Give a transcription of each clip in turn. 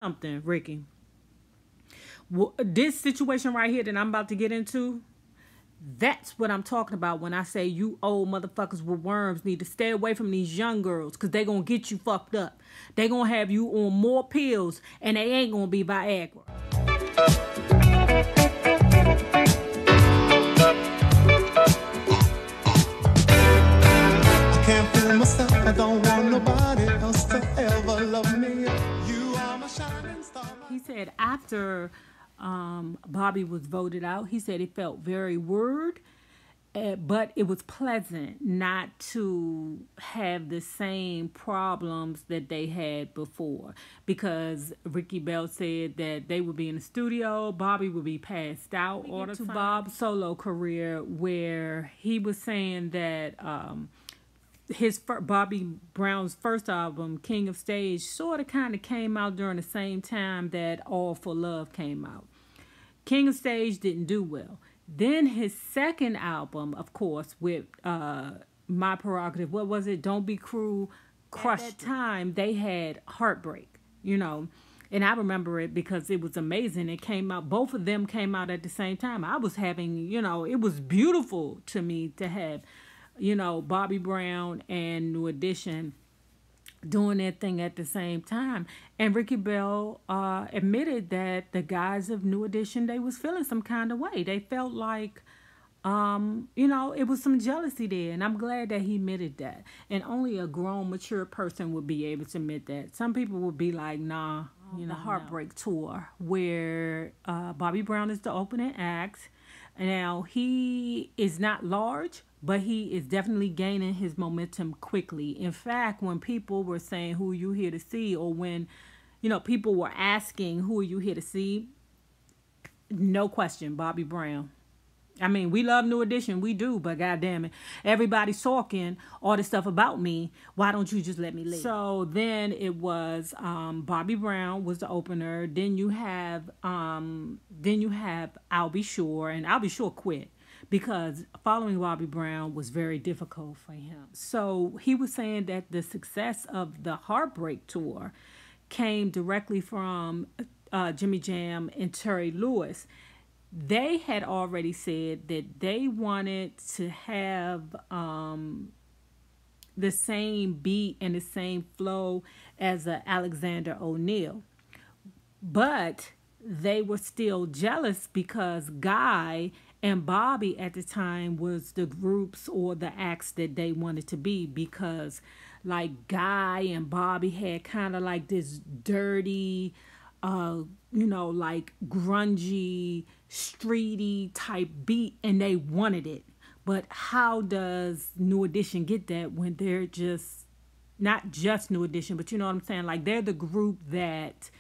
something, Ricky. This situation right here that I'm about to get into, that's what I'm talking about when I say you old motherfuckers with worms need to stay away from these young girls, because they going to get you fucked up. They going to have you on more pills, and they ain't going to be Viagra. I can't feel myself. I don't want nobody else to ever love me. You are my shining star. He said after Bobby was voted out, he said it felt very weird, but it was pleasant not to have the same problems that they had before, because Ricky Bell said that they would be in the studio, Bobby would be passed out all the time. Bob's solo career, where he was saying that Bobby Brown's first album, King of Stage, sort of kind of came out during the same time that All for Love came out. King of Stage didn't do well. Then his second album, of course, with My Prerogative, what was it? Don't Be Cruel, crushed. At that time, they had Heartbreak, and I remember it because it was amazing. It came out, both of them came out at the same time. I was having, it was beautiful to me to have, Bobby Brown and New Edition doing their thing at the same time. And Ricky Bell admitted that the guys of New Edition, they was feeling some kind of way. They felt like, it was some jealousy there. And I'm glad that he admitted that. And only a grown, mature person would be able to admit that. Some people would be like, nah, the Heartbreak Tour, where Bobby Brown is the opening act. Now, he is not large, but he is definitely gaining his momentum quickly. In fact, when people were saying, who are you here to see? Or when, people were asking, who are you here to see? No question, Bobby Brown. I mean, we love New Edition. We do, but goddamn it, everybody's talking all this stuff about me. Why don't you just let me live? So then it was Bobby Brown was the opener. Then you have I'll Be Sure, and I'll Be Sure quit, because following Bobby Brown was very difficult for him. So he was saying that the success of the Heartbreak Tour came directly from Jimmy Jam and Terry Lewis. They had already said that they wanted to have the same beat and the same flow as Alexander O'Neal. But they were still jealous because Guy and Bobby at the time was the groups or the acts that they wanted to be, because like Guy and Bobby had kind of like this dirty, like grungy, streety type beat, and they wanted it. But how does New Edition get that when they're just, not just New Edition, but you know what I'm saying? Like, they're the group that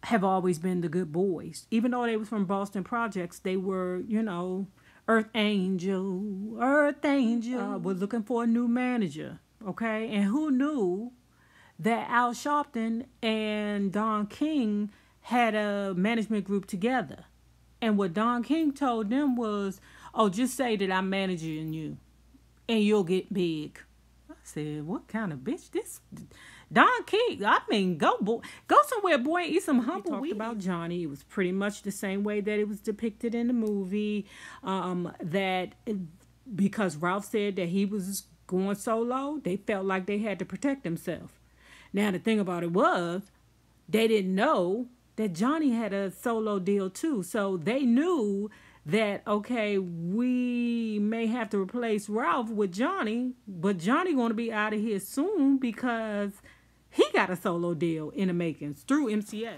have always been the good boys. Even though they was from Boston Projects, they were, Earth Angel, was looking for a new manager, okay? And who knew that Al Sharpton and Don King had a management group together? And what Don King told them was, oh, just say that I'm managing you and you'll get big. I said, what kind of bitch this? Don King, I mean, go somewhere, boy, and eat some humble wheat. About Johnny, it was pretty much the same way that it was depicted in the movie. That because Ralph said that he was going solo, they felt like they had to protect themselves. Now, the thing about it was, they didn't know that Johnny had a solo deal too. So they knew that, okay, we may have to replace Ralph with Johnny, but Johnny going to be out of here soon because he got a solo deal in the makings through MCA.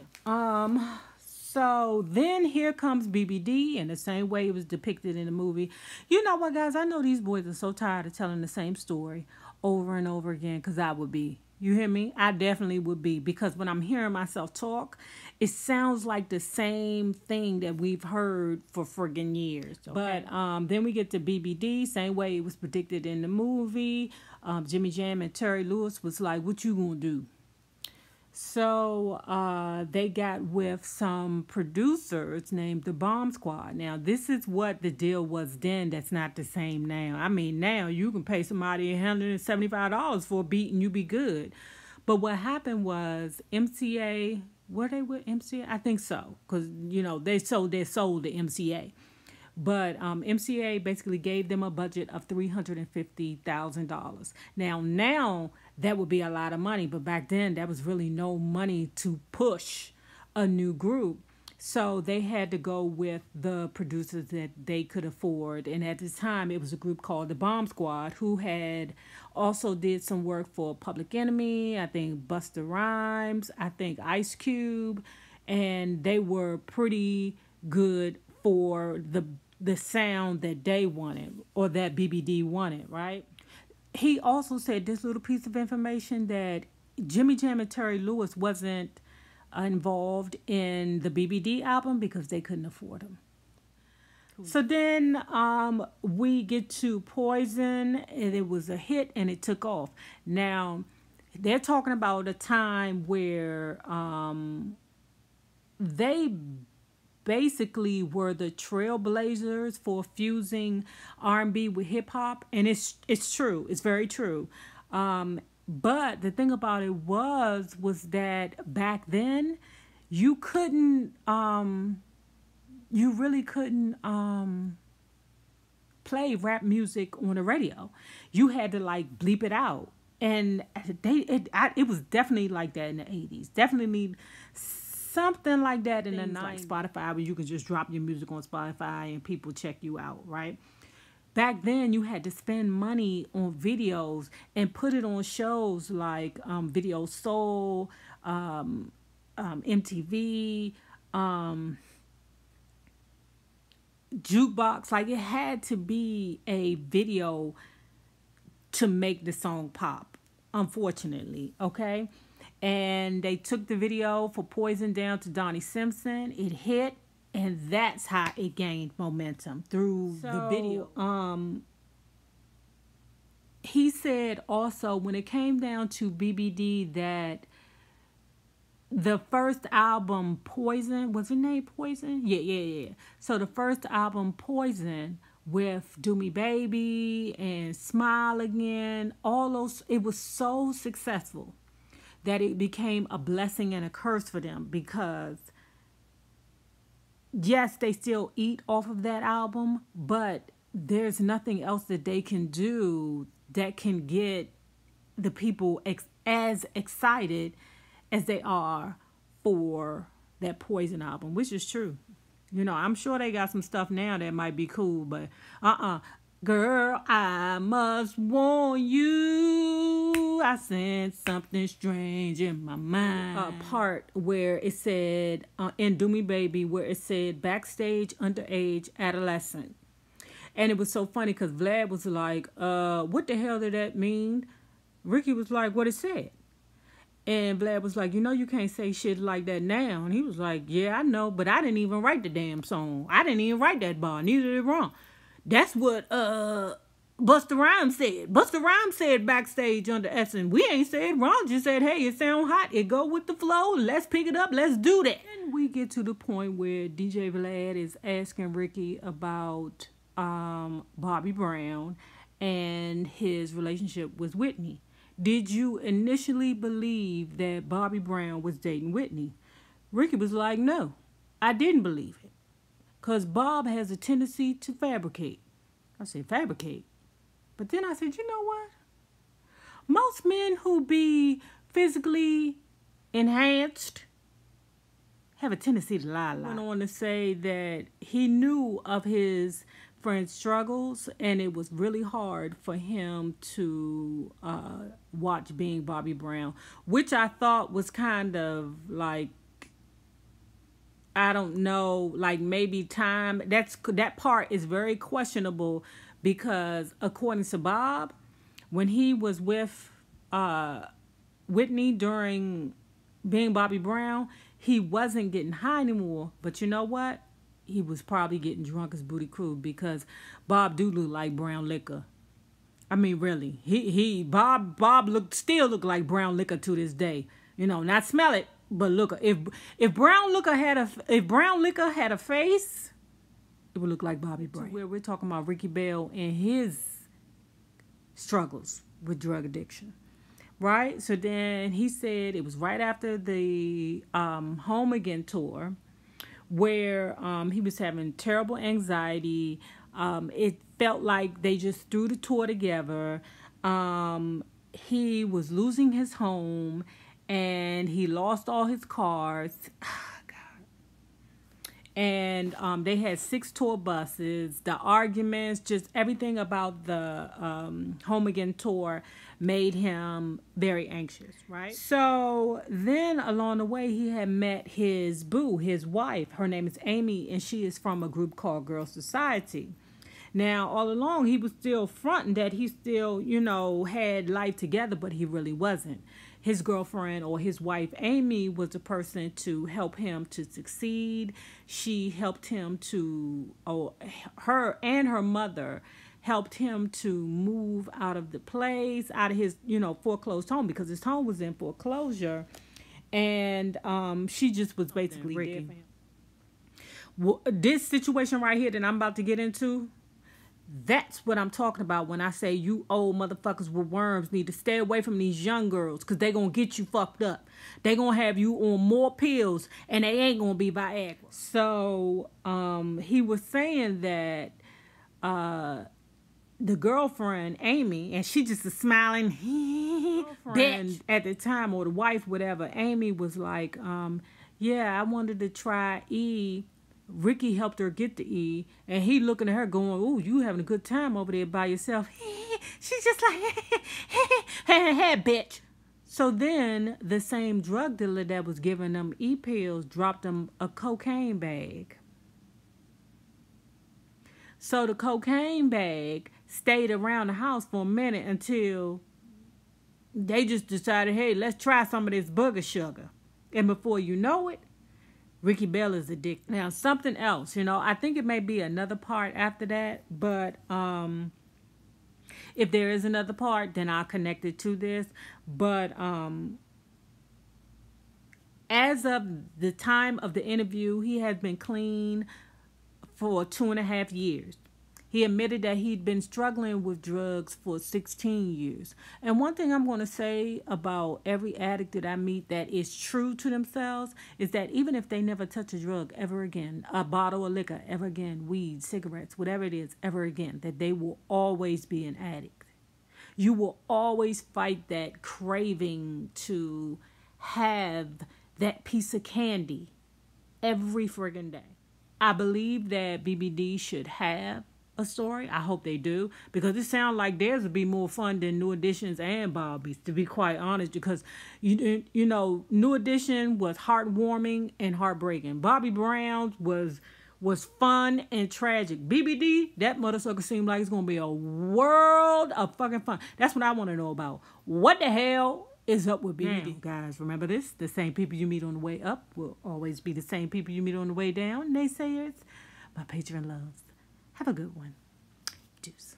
So then here comes BBD in the same way it was depicted in the movie. You know what, guys? I know these boys are so tired of telling the same story over and over again, because I would be. You hear me? I definitely would be, because when I'm hearing myself talk, it sounds like the same thing that we've heard for friggin' years. Okay? But then we get to BBD, same way it was predicted in the movie. Jimmy Jam and Terry Lewis was like, what you gonna do? So they got with some producers named the Bomb Squad. Now, this is what the deal was then that's not the same now. I mean, now you can pay somebody $175 for a beat and you be good. But what happened was MCA Were they with MCA? I think so, because they sold to MCA. But MCA basically gave them a budget of $350,000. Now that would be a lot of money, but back then that was really no money to push a new group. So they had to go with the producers that they could afford. And at this time, it was a group called the Bomb Squad, who had also did some work for Public Enemy, I think Busta Rhymes, I think Ice Cube. And they were pretty good for the sound that they wanted, or that BBD wanted, right? He also said this little piece of information, that Jimmy Jam and Terry Lewis wasn't involved in the BBD album because they couldn't afford them. Cool. So then we get to Poison, and it was a hit and it took off. Now they're talking about a time where they basically were the trailblazers for fusing R&B with hip hop, and it's true. It's very true. But the thing about it was that back then you really couldn't play rap music on the radio. You had to like bleep it out, and it was definitely like that in the 80s. Definitely something like that in the 90s. Like Spotify, where you can just drop your music on Spotify and people check you out, right? Back then, you had to spend money on videos and put it on shows like Video Soul, MTV, Jukebox. Like, it had to be a video to make the song pop, unfortunately, okay? And they took the video for Poison down to Donnie Simpson. It hit. And that's how it gained momentum, through the video. He said also, when it came down to BBD, that the first album, Poison, was it named Poison? Yeah. So the first album, Poison, with Do Me Baby and Smile Again, all those, it was so successful that it became a blessing and a curse for them, because yes, they still eat off of that album, but there's nothing else that they can do that can get the people as excited as they are for that Poison album, which is true. I'm sure they got some stuff now that might be cool, but girl, I must warn you, I sense something strange in my mind. A part where it said, in Do Me Baby, where it said backstage, underage, adolescent. And it was so funny because Vlad was like, what the hell did that mean? Ricky was like, what it said. And Vlad was like, you can't say shit like that now. And he was like, yeah, I know, but I didn't even write the damn song. I didn't even write that bar. Neither did Ron. That's what Busta Rhymes said. Busta Rhymes said backstage under Essen. We ain't said. Ron just said, hey, it sound hot. It go with the flow. Let's pick it up. Let's do that. And we get to the point where DJ Vlad is asking Ricky about Bobby Brown and his relationship with Whitney. Did you initially believe that Bobby Brown was dating Whitney? Ricky was like, no, I didn't believe it. Because Bob has a tendency to fabricate. I said, fabricate? But then I said, you know what? Most men who be physically enhanced have a tendency to lie. Went on to say that he knew of his friend's struggles, and it was really hard for him to watch Being Bobby Brown, which I thought was kind of like, I don't know, like maybe time. That part is very questionable, because according to Bob, when he was with Whitney during Being Bobby Brown, he wasn't getting high anymore. But you know what? He was probably getting drunk as booty crude, because Bob do look like brown liquor. I mean, really, Bob still look like brown liquor to this day. Not smell it, but look. If brown liquor had a face, it would look like Bobby Brown. Where we're talking about Ricky Bell and his struggles with drug addiction. right? So then he said it was right after the Home Again tour where he was having terrible anxiety. It felt like they just threw the tour together. He was losing his home and he lost all his cars. And they had 6 tour buses. The arguments, just everything about the Home Again tour made him very anxious, right? So then along the way, he had met his boo, his wife. Her name is Amy, and she is from a group called Girl Society. Now, all along, he was still fronting that he still, had life together, but he really wasn't. His girlfriend or his wife, Amy, was the person to help him to succeed. She helped him to, her and her mother helped him to move out of the place, out of his, foreclosed home, because his home was in foreclosure. And she just was basically Ricky. Well, this situation right here that I'm about to get into, that's what I'm talking about when I say you old motherfuckers with worms need to stay away from these young girls, because they going to get you fucked up. They going to have you on more pills, and they ain't going to be Viagra. So he was saying that the girlfriend, Amy, and she just a smiling bitch at the time, or the wife, whatever. Amy was like, yeah, I wanted to try E. Ricky helped her get the E, and he looking at her going, "Ooh, you having a good time over there by yourself." She's just like, hey, bitch. So then the same drug dealer that was giving them E pills dropped them a cocaine bag. So the cocaine bag stayed around the house for a minute until they just decided, hey, let's try some of this booger sugar. And before you know it, Ricky Bell is addicted. Now, something else, I think it may be another part after that, but if there is another part, then I'll connect it to this. But as of the time of the interview, he has been clean for 2.5 years. He admitted that he'd been struggling with drugs for 16 years. And one thing I'm going to say about every addict that I meet that is true to themselves is that even if they never touch a drug ever again, a bottle of liquor ever again, weed, cigarettes, whatever it is ever again, that they will always be an addict. You will always fight that craving to have that piece of candy every friggin' day. I believe that BBD should have a story. I hope they do, because it sounds like theirs would be more fun than New Edition's and Bobby's, to be quite honest, because New Edition was heartwarming and heartbreaking. Bobby Brown's was fun and tragic. BBD, that motherfucker seemed like it's gonna be a world of fucking fun. That's what I want to know about. What the hell is up with BBD? Guys, remember this: the same people you meet on the way up will always be the same people you meet on the way down. Naysayers, my patron loves. Have a good one. Deuce.